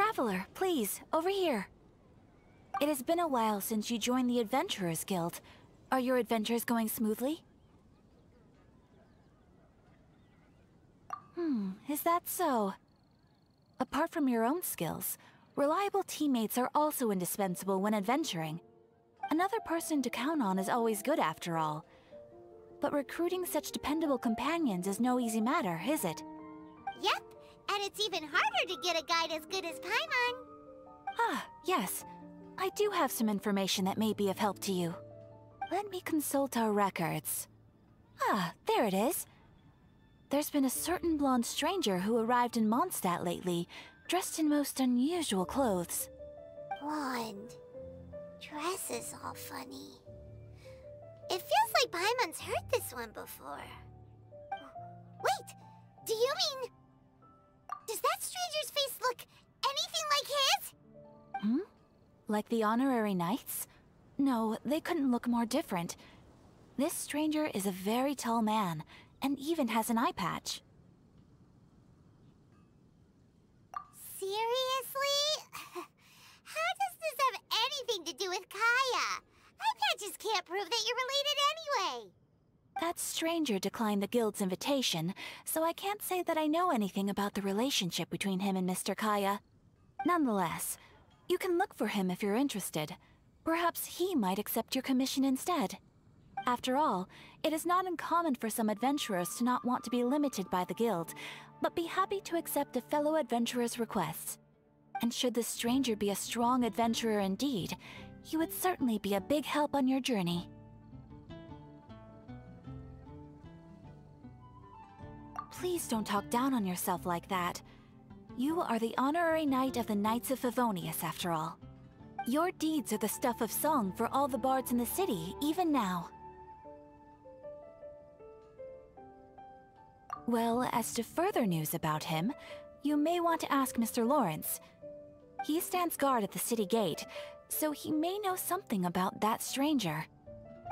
Traveler, please, over here. It has been a while since you joined the Adventurers Guild. Are your adventures going smoothly? Is that so? Apart from your own skills, reliable teammates are also indispensable when adventuring. Another person to count on is always good after all. But recruiting such dependable companions is no easy matter, is it? Yep, and it's even harder to get a guide as good as Paimon. Ah, yes. I do have some information that may be of help to you. Let me consult our records. Ah, there it is. There's been a certain blonde stranger who arrived in Mondstadt lately, dressed in most unusual clothes. Blonde. Dress is all funny. It feels like Paimon's heard this one before. Wait, do you mean... Does that stranger's face look anything like his? Like the honorary knights? No, they couldn't look more different. This stranger is a very tall man, and even has an eye patch. Seriously? How does this have anything to do with Kaya? Eye patches can't prove that you're related anyway. That stranger declined the guild's invitation, so I can't say that I know anything about the relationship between him and Mr. Kaya. Nonetheless, you can look for him if you're interested. Perhaps he might accept your commission instead. After all, it is not uncommon for some adventurers to not want to be limited by the guild, but be happy to accept a fellow adventurer's requests. And should the stranger be a strong adventurer indeed, he would certainly be a big help on your journey. Please don't talk down on yourself like that. You are the honorary knight of the Knights of Favonius, after all. Your deeds are the stuff of song for all the bards in the city, even now. Well, as to further news about him, you may want to ask Mr. Lawrence. He stands guard at the city gate, so he may know something about that stranger.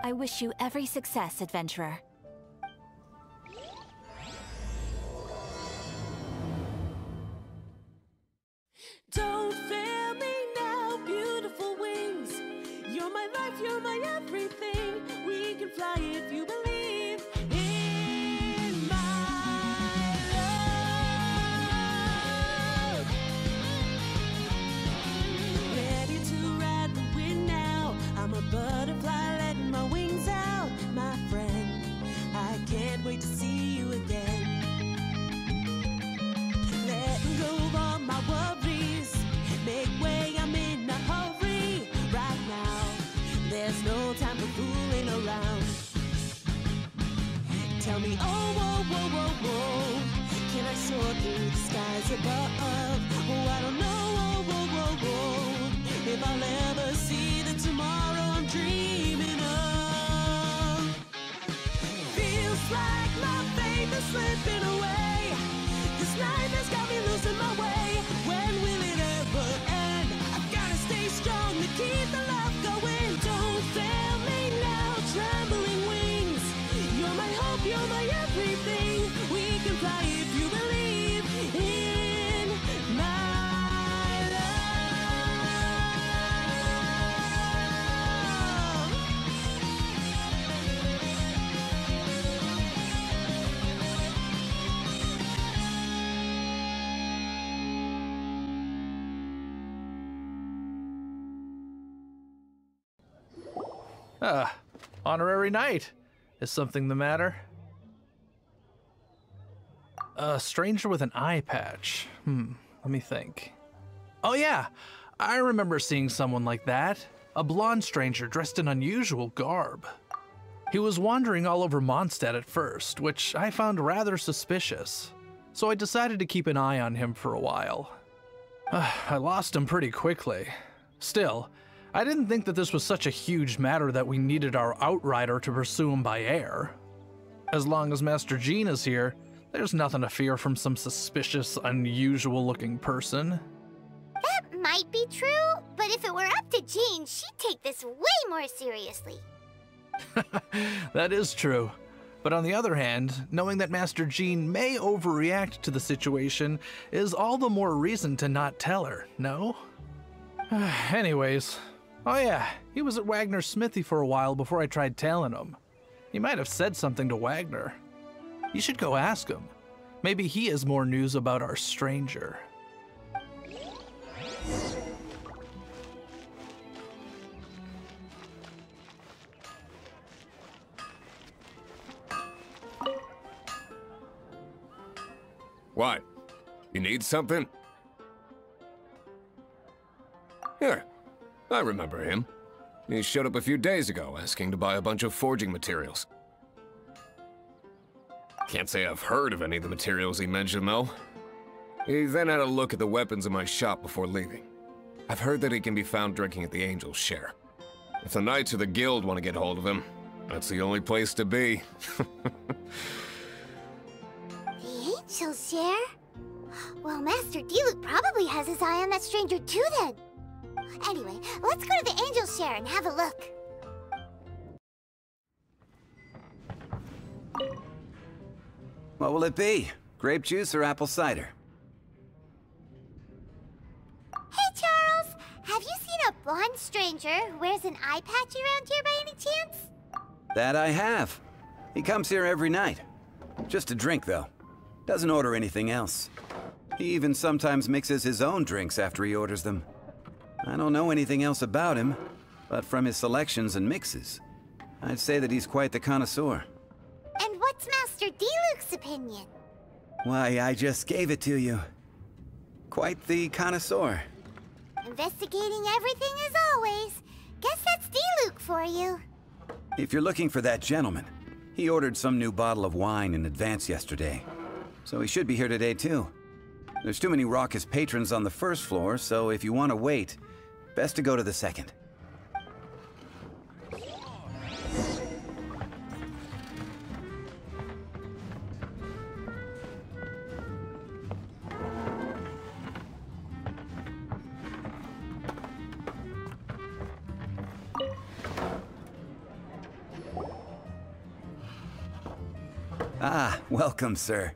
I wish you every success, adventurer. Don't fail me now, beautiful wings. You're my life, you're my everything. We can fly if you believe in my love. Ready to ride the wind now. I'm a butterfly letting my wings out, my friend. I can't wait to see you again. Letting go of all my worries. Make way, I'm in a hurry right now. There's no time for fooling around. Tell me, oh, whoa, whoa, whoa, whoa, can I soar through the skies above? Oh, I don't know, whoa, whoa, whoa, whoa, if I'll ever see the tomorrow I'm dreaming of. Feels like my faith is slipping away. This life has got me losing my way. When will it ever end? I've gotta stay strong to keep the love going. Don't fail me now, trembling wings. You're my hope, you're my everything. We can fly if you believe in my love. Honorary knight. Is something the matter? A stranger with an eye patch. Let me think. Oh yeah, I remember seeing someone like that. A blonde stranger dressed in unusual garb. He was wandering all over Mondstadt at first, which I found rather suspicious. So I decided to keep an eye on him for a while. I lost him pretty quickly. Still, I didn't think that this was such a huge matter that we needed our outrider to pursue him by air. As long as Master Jean is here, there's nothing to fear from some suspicious, unusual-looking person. That might be true, but if it were up to Jean, she'd take this way more seriously. That is true, But on the other hand, knowing that Master Jean may overreact to the situation is all the more reason to not tell her, no? Anyways, oh yeah, he was at Wagner's smithy for a while before I tried tailing him. He might have said something to Wagner. You should go ask him. Maybe he has more news about our stranger. What? You need something? Here, I remember him. He showed up a few days ago asking to buy a bunch of forging materials. Can't say I've heard of any of the materials he mentioned, though. He then had a look at the weapons in my shop before leaving. I've heard that he can be found drinking at the Angel's Share. If the Knights of the Guild want to get hold of him, that's the only place to be. The Angel's Share? Well, Master Diluc probably has his eye on that stranger too, then. Anyway, let's go to the Angel's Share and have a look. What will it be? Grape juice or apple cider? Hey, Charles! Have you seen a blonde stranger who wears an eye patch around here by any chance? That I have. He comes here every night. Just to drink, though. Doesn't order anything else. He even sometimes mixes his own drinks after he orders them. I don't know anything else about him, but from his selections and mixes, I'd say that he's quite the connoisseur. And what's Master Diluc's opinion? Why, I just gave it to you. Quite the connoisseur. Investigating everything as always. Guess that's Diluc for you. If you're looking for that gentleman, he ordered some new bottle of wine in advance yesterday. So he should be here today too. There's too many raucous patrons on the first floor, so if you want to wait, best to go to the second. Ah, welcome, sir.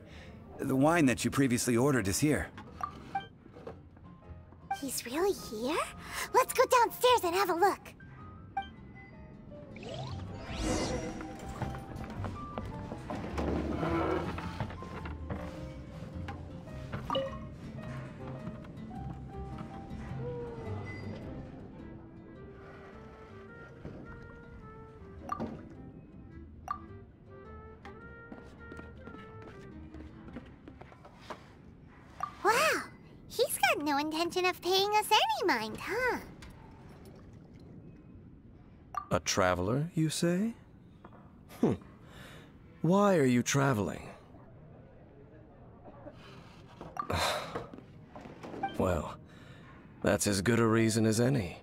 The wine that you previously ordered is here. He's really here? Let's go downstairs and have a look. Wow, he's got no intention of paying us any mind, huh? A traveler, you say? Why are you traveling? Well, that's as good a reason as any.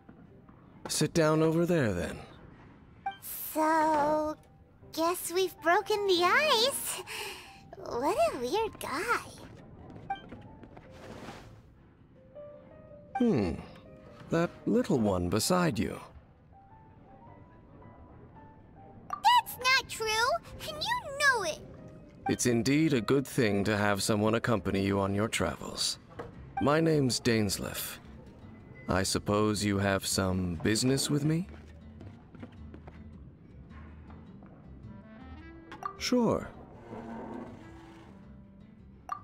Sit down over there, then. So, guess we've broken the ice. What a weird guy. That little one beside you. That's not true, and you know it. It's indeed a good thing to have someone accompany you on your travels. My name's Dainsleif. I suppose you have some business with me? Sure.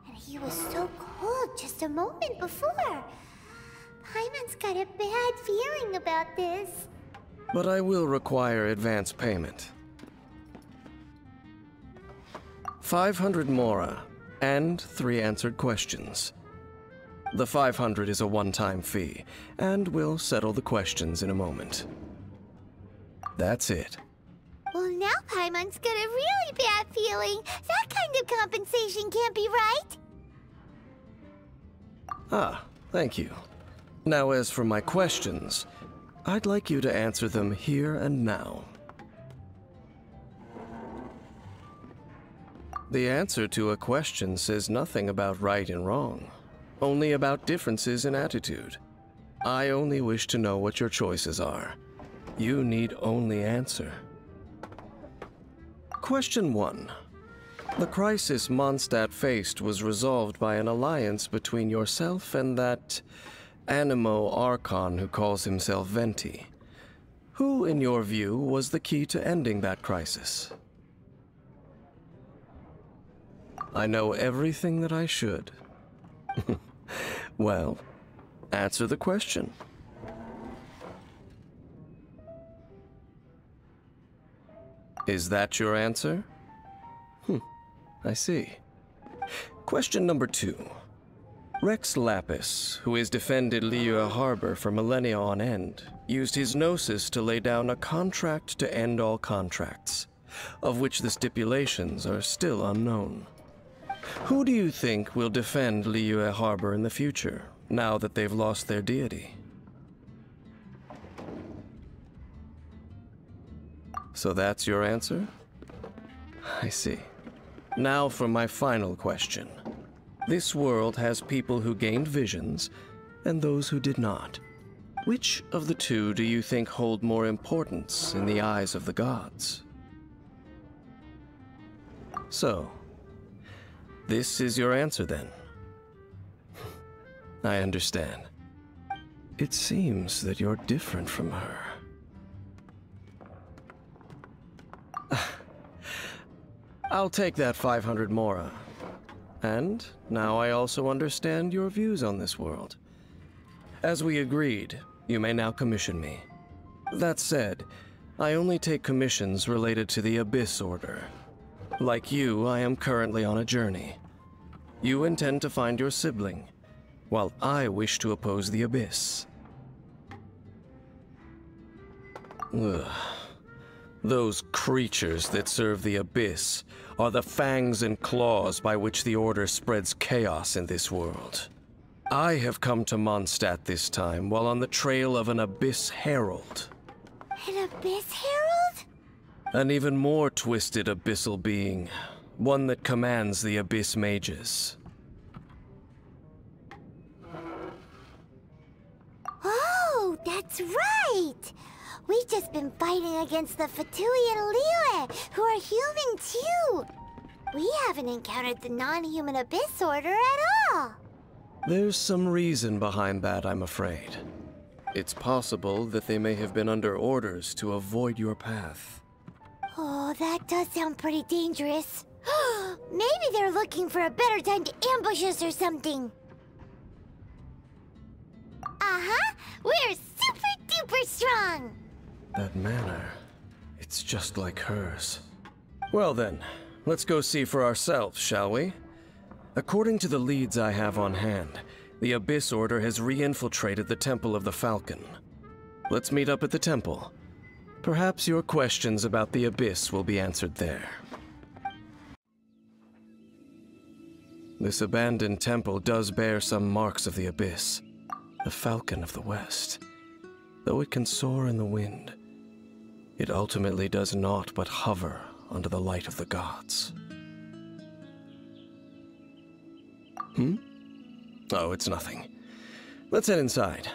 And he was so cold just a moment before. Paimon's got a bad feeling about this. But I will require advance payment. 500 mora, and 3 answered questions. The 500 is a one-time fee, and we'll settle the questions in a moment. That's it. Well, now Paimon's got a really bad feeling. That kind of compensation can't be right. Ah, thank you. Now, as for my questions, I'd like you to answer them here and now. The answer to a question says nothing about right and wrong, only about differences in attitude. I only wish to know what your choices are. You need only answer. Question 1. The crisis Mondstadt faced was resolved by an alliance between yourself and that Animo Archon who calls himself Venti. Who, in your view, was the key to ending that crisis? I know everything that I should. Well, answer the question. Is that your answer? I see. Question number 2. Rex Lapis, who has defended Liyue Harbor for millennia on end, used his gnosis to lay down a contract to end all contracts, of which the stipulations are still unknown. Who do you think will defend Liyue Harbor in the future, now that they've lost their deity? So that's your answer? I see. Now for my final question. This world has people who gained visions, and those who did not. Which of the two do you think hold more importance in the eyes of the gods? So, this is your answer then? I understand. It seems that you're different from her. I'll take that 500 mora. And now I also understand your views on this world. As we agreed, you may now commission me. That said, I only take commissions related to the Abyss Order. Like you, I am currently on a journey. You intend to find your sibling, while I wish to oppose the Abyss. Ugh. Those creatures that serve the Abyss are the fangs and claws by which the Order spreads chaos in this world. I have come to Mondstadt this time while on the trail of an Abyss Herald. An Abyss Herald? An even more twisted abyssal being, one that commands the Abyss Mages. Oh, that's right! We've just been fighting against the Fatui and Liyue, who are human too! We haven't encountered the non-human Abyss Order at all! There's some reason behind that, I'm afraid. It's possible that they may have been under orders to avoid your path. Oh, that does sound pretty dangerous. Maybe they're looking for a better time to ambush us or something. Uh-huh! We're super-duper strong! That manner, it's just like hers. Well then, let's go see for ourselves, shall we? According to the leads I have on hand, the Abyss Order has re-infiltrated the Temple of the Falcon. Let's meet up at the temple. Perhaps your questions about the Abyss will be answered there. This abandoned temple does bear some marks of the Abyss, the Falcon of the West. Though it can soar in the wind, it ultimately does naught but hover under the light of the gods. Oh, it's nothing. Let's head inside.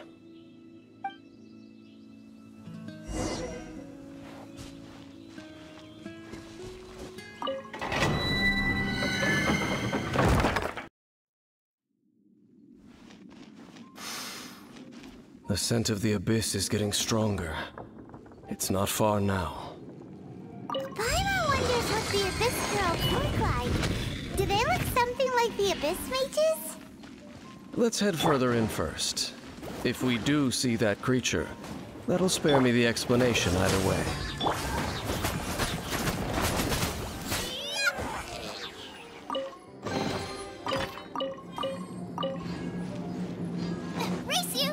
The scent of the Abyss is getting stronger. It's not far now. Paimon wonders what the Abyss Girls look like. Do they look something like the Abyss Mages? Let's head further in first. If we do see that creature, that'll spare me the explanation either way. Race you!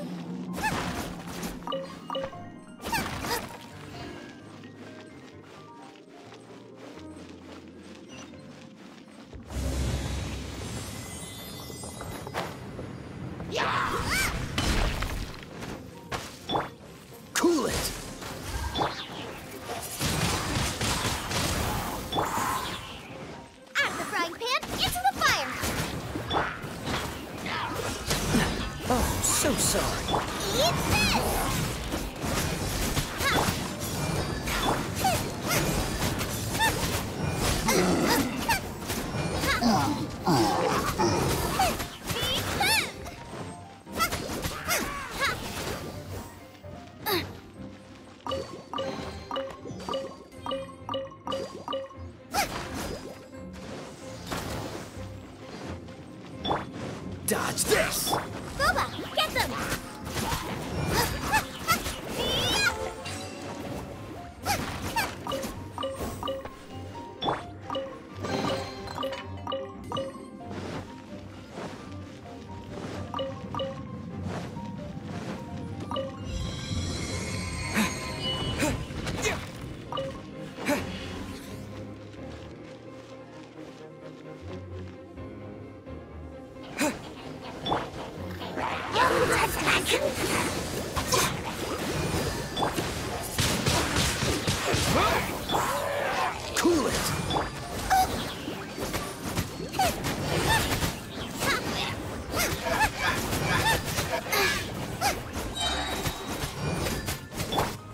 Cool it! Out of the frying pan, into the fire! Oh, so sorry. Eat this! this! Boba, get them! Cool it!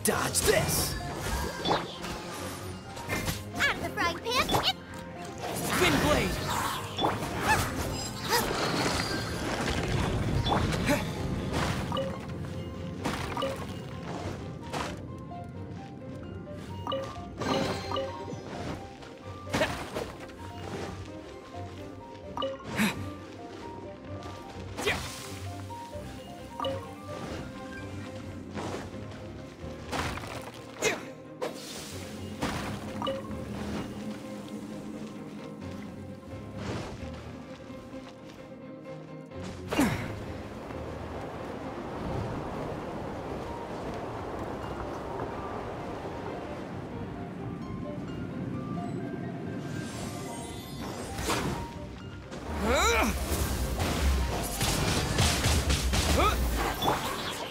Dodge this! Out of the frying pan! Spin blade!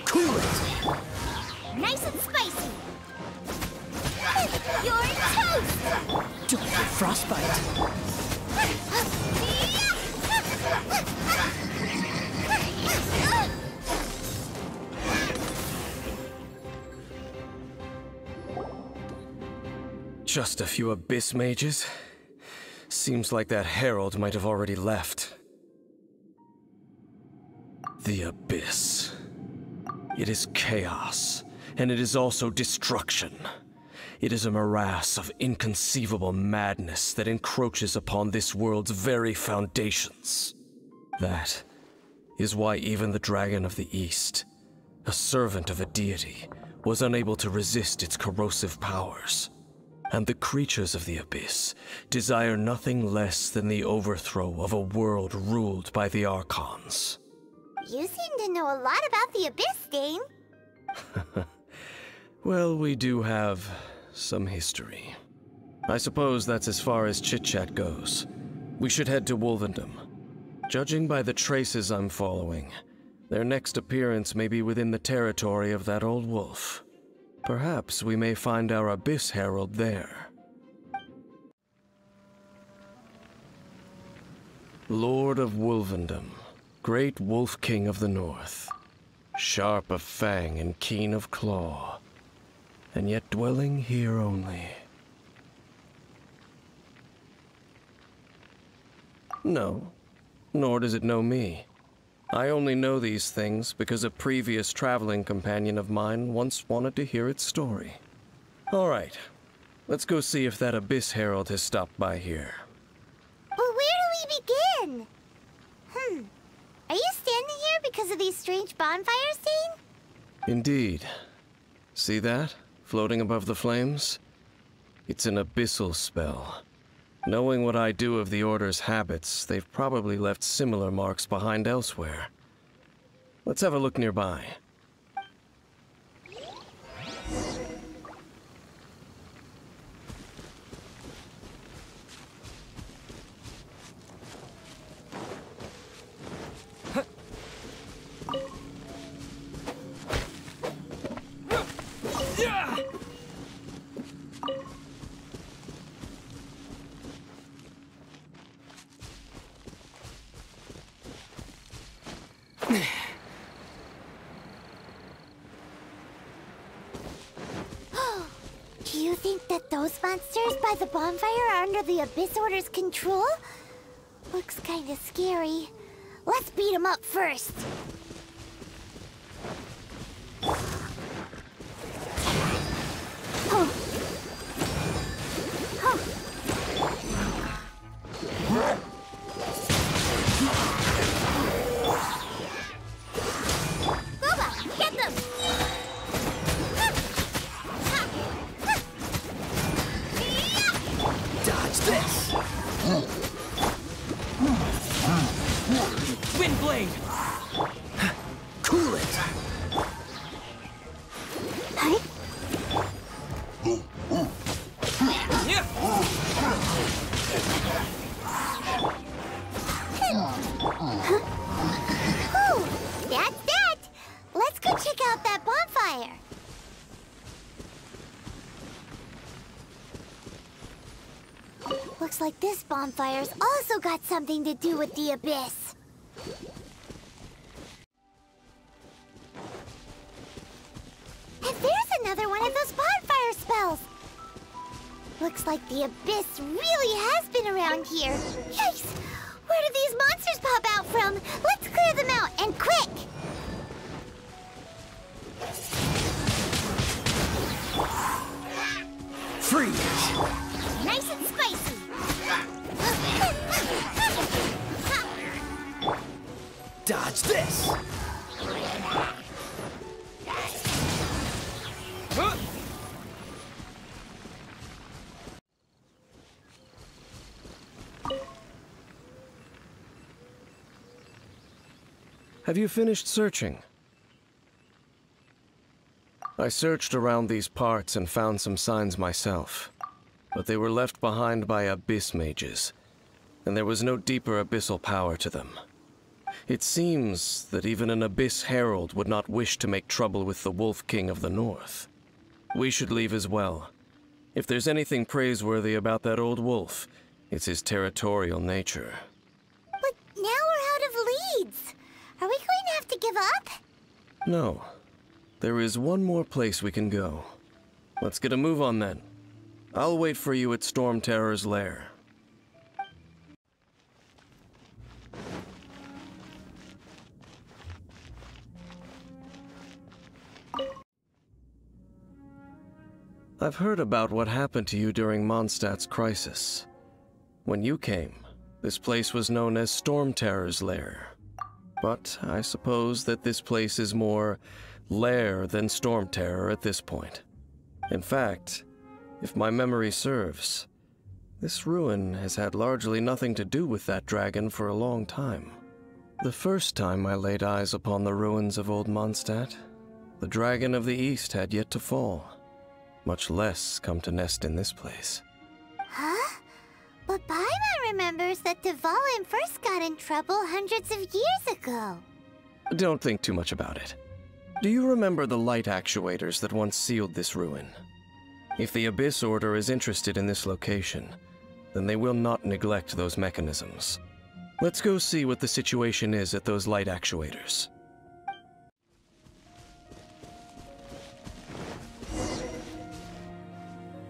Cool it! Nice and spicy! You're toast! Don't get frostbite! Just a few Abyss mages? Seems like that herald might have already left. The Abyss. It is chaos, and it is also destruction. It is a morass of inconceivable madness that encroaches upon this world's very foundations. That is why even the Dragon of the East, a servant of a deity, was unable to resist its corrosive powers. And the creatures of the Abyss desire nothing less than the overthrow of a world ruled by the Archons. You seem to know a lot about the Abyss, Dane. Well, we do have some history. I suppose that's as far as chit-chat goes. We should head to Wolvendom. Judging by the traces I'm following, their next appearance may be within the territory of that old wolf. Perhaps we may find our Abyss Herald there. Lord of Wolvendom, great Wolf King of the North, sharp of fang and keen of claw, and yet dwelling here only. No, nor does it know me. I only know these things because a previous traveling companion of mine once wanted to hear its story. All right, let's go see if that Abyss Herald has stopped by here. But where do we begin? Are you standing here because of these strange bonfires, Dane? Indeed. See that, floating above the flames? It's an abyssal spell. Knowing what I do of the Order's habits, they've probably left similar marks behind elsewhere. Let's have a look nearby. Do you think that those monsters by the bonfire are under the Abyss Order's control? Looks kinda scary. Let's beat them up first. like this bonfire's also got something to do with the Abyss. And there's another one of those bonfire spells! Looks like the Abyss really has been around here. Yikes! Where do these monsters pop out from? Let's clear them out, and quick! Freeze! Nice and spicy! Dodge this! Have you finished searching? I searched around these parts and found some signs myself, but they were left behind by Abyss mages, and there was no deeper abyssal power to them. It seems that even an Abyss Herald would not wish to make trouble with the Wolf King of the North. We should leave as well. If there's anything praiseworthy about that old wolf, it's his territorial nature. But now we're out of leads! Are we going to have to give up? No. There is one more place we can go. Let's get a move on then. I'll wait for you at Storm Terror's lair. I've heard about what happened to you during Mondstadt's crisis. When you came, this place was known as Storm Terror's lair. But I suppose that this place is more lair than Storm Terror at this point. In fact, if my memory serves, this ruin has had largely nothing to do with that dragon for a long time. The first time I laid eyes upon the ruins of old Mondstadt, the dragon of the East had yet to fall, much less come to nest in this place. Huh? But Paimon remembers that Dvalin first got in trouble hundreds of years ago. Don't think too much about it. Do you remember the light actuators that once sealed this ruin? If the Abyss Order is interested in this location, then they will not neglect those mechanisms. Let's go see what the situation is at those light actuators.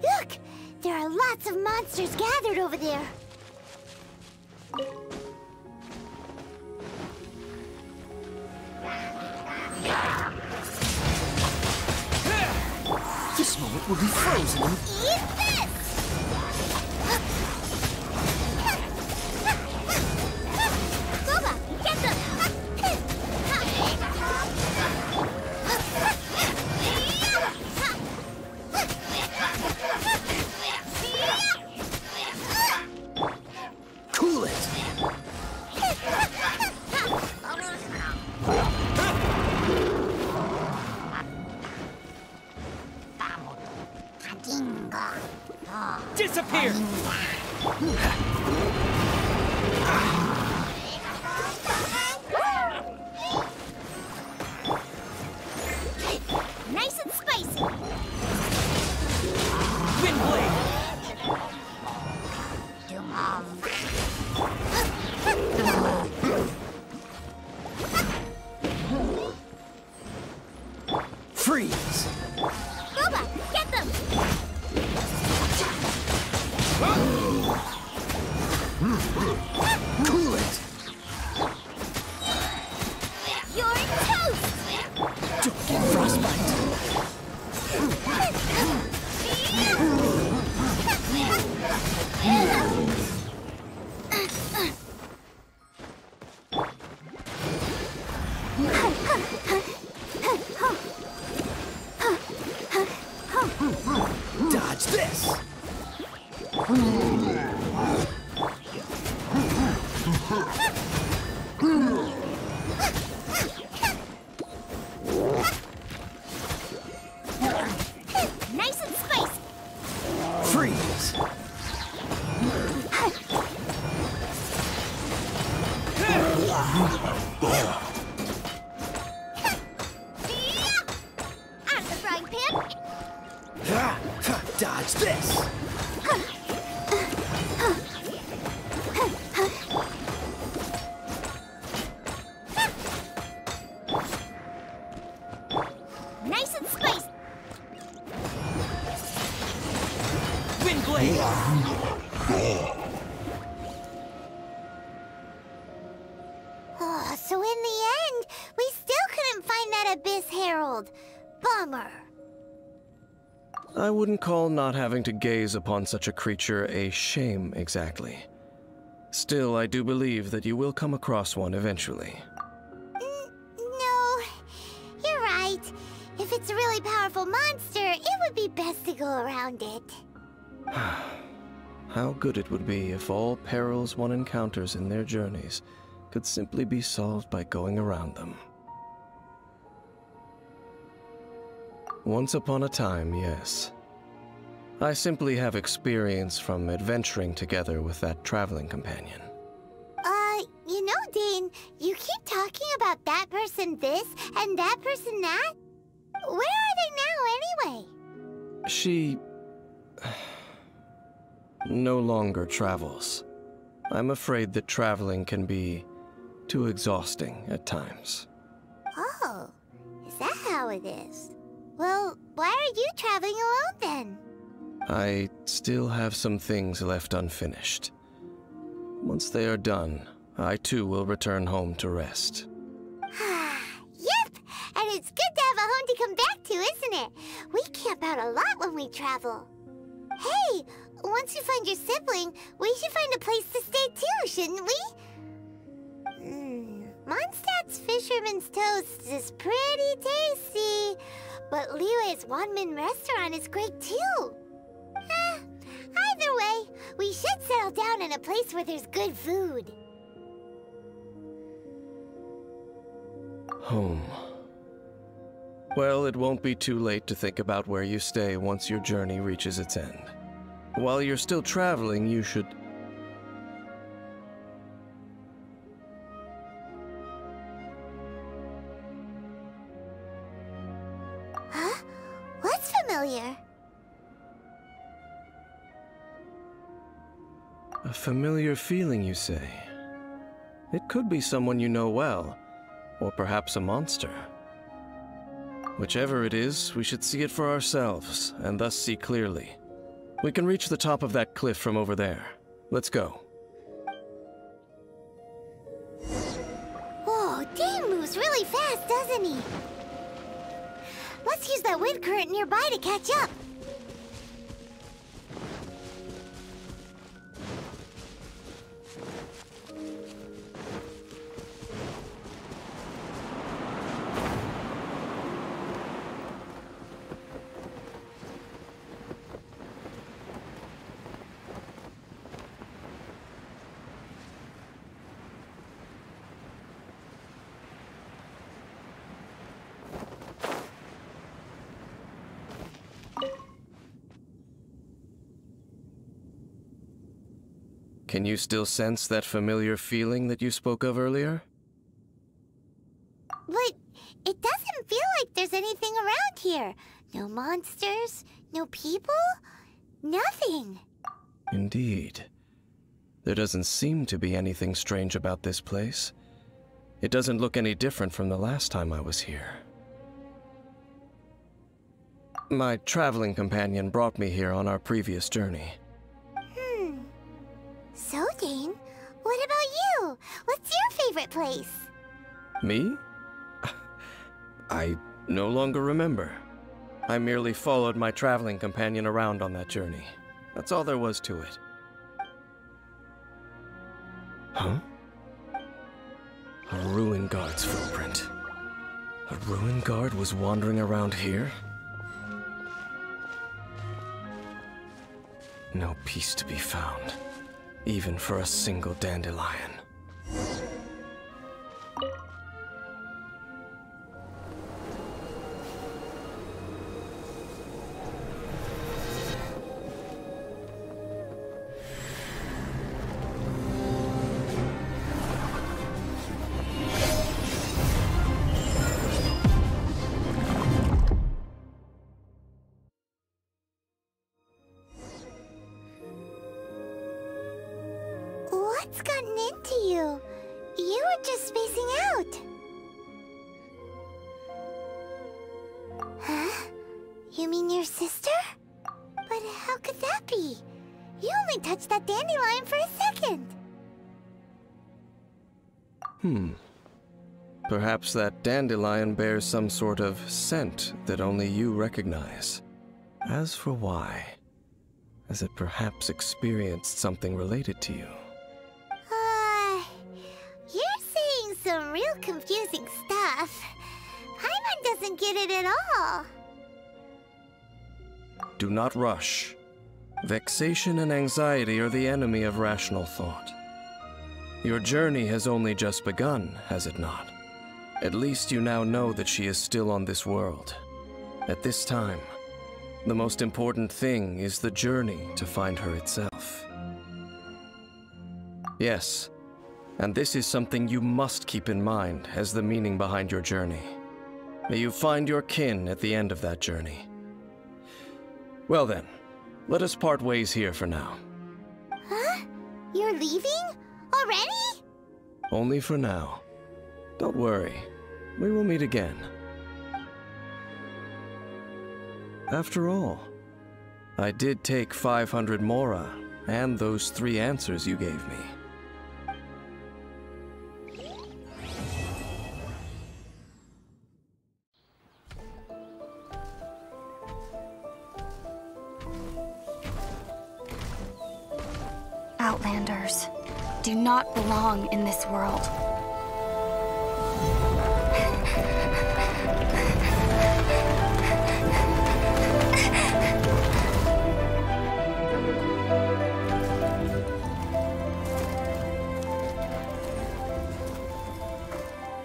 Look! There are lots of monsters gathered over there. This moment will be frozen. Eat this! Boba, get them! Cool it! Disappear! Nice and spicy! Windblade! Freeze! Boba, get them! Cool it! You're toast! Don't get frostbite! Dodge this! Nice and spicy! Freeze! Out of the frying pan! Dodge this! way! Oh, so in the end, we still couldn't find that Abyss Herald. Bummer. I wouldn't call not having to gaze upon such a creature a shame exactly. Still, I do believe that you will come across one eventually. No, you're right. If it's a really powerful monster, it would be best to go around it. How good it would be if all perils one encounters in their journeys could simply be solved by going around them. Once upon a time, yes. I simply have experience from adventuring together with that traveling companion. You know, Dane, you keep talking about that person this and that person that. Where are they now, anyway? She no longer travels. I'm afraid that traveling can be too exhausting at times. Oh, is that how it is? Well, why are you traveling alone then? I still have some things left unfinished. Once they are done, I too will return home to rest. Yep, and it's good to have a home to come back to, isn't it? We camp out a lot when we travel. Hey, once you find your sibling, we should find a place to stay too, shouldn't we? Mondstadt's Fisherman's Toast is pretty tasty, but Liyue's Wanmin restaurant is great too. Either way, we should settle down in a place where there's good food. Home. Well, it won't be too late to think about where you stay once your journey reaches its end. While you're still traveling, you should... Huh? What's familiar? A familiar feeling, you say? It could be someone you know well, or perhaps a monster. Whichever it is, we should see it for ourselves, and thus see clearly. We can reach the top of that cliff from over there. Let's go. Whoa, Dane moves really fast, doesn't he? Let's use that wind current nearby to catch up. Can you still sense that familiar feeling that you spoke of earlier? But it doesn't feel like there's anything around here. No monsters, no people, nothing. Indeed. There doesn't seem to be anything strange about this place. It doesn't look any different from the last time I was here. My traveling companion brought me here on our previous journey. So, Dane, what about you? What's your favorite place? Me? I no longer remember. I merely followed my traveling companion around on that journey. That's all there was to it. Huh? A ruin guard's footprint. A ruin guard was wandering around here? No peace to be found, even for a single dandelion. What's gotten into you? You were just spacing out. Huh? You mean your sister? But how could that be? You only touched that dandelion for a second. Perhaps that dandelion bears some sort of scent that only you recognize. As for why, has it perhaps experienced something related to you? You're saying some real confusing stuff. Paimon doesn't get it at all. Do not rush. Vexation and anxiety are the enemy of rational thought. Your journey has only just begun, has it not? At least you now know that she is still on this world. At this time, the most important thing is the journey to find her itself. Yes, and this is something you must keep in mind as the meaning behind your journey. May you find your kin at the end of that journey. Well then, let us part ways here for now. Huh? You're leaving? Already? Only for now. Don't worry, we will meet again. After all, I did take 500 mora and those 3 answers you gave me. Outlanders do not belong in this world.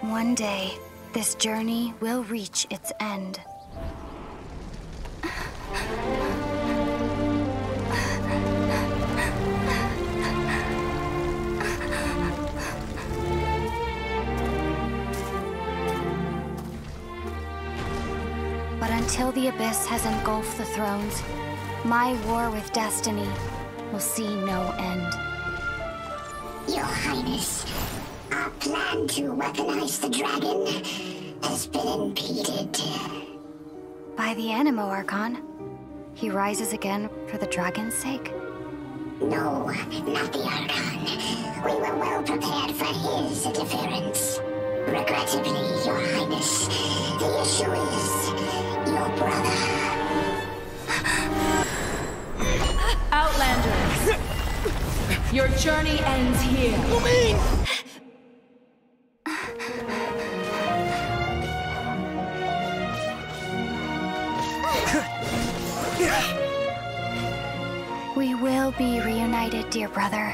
One day, this journey will reach its end. But until the Abyss has engulfed the thrones, my war with destiny will see no end. Your Highness, our plan to weaponize the dragon has been impeded. By the Animo, Archon. He rises again for the dragon's sake? No, not the Archon. We were well prepared for his interference. Regrettably, Your Highness, the issue is your brother. Outlanders! Your journey ends here. We will be reunited, dear brother.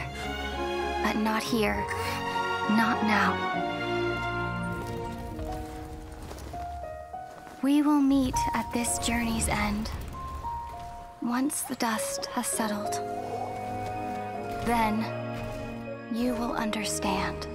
But not here. Not now. We will meet at this journey's end. Once the dust has settled. Then, you will understand.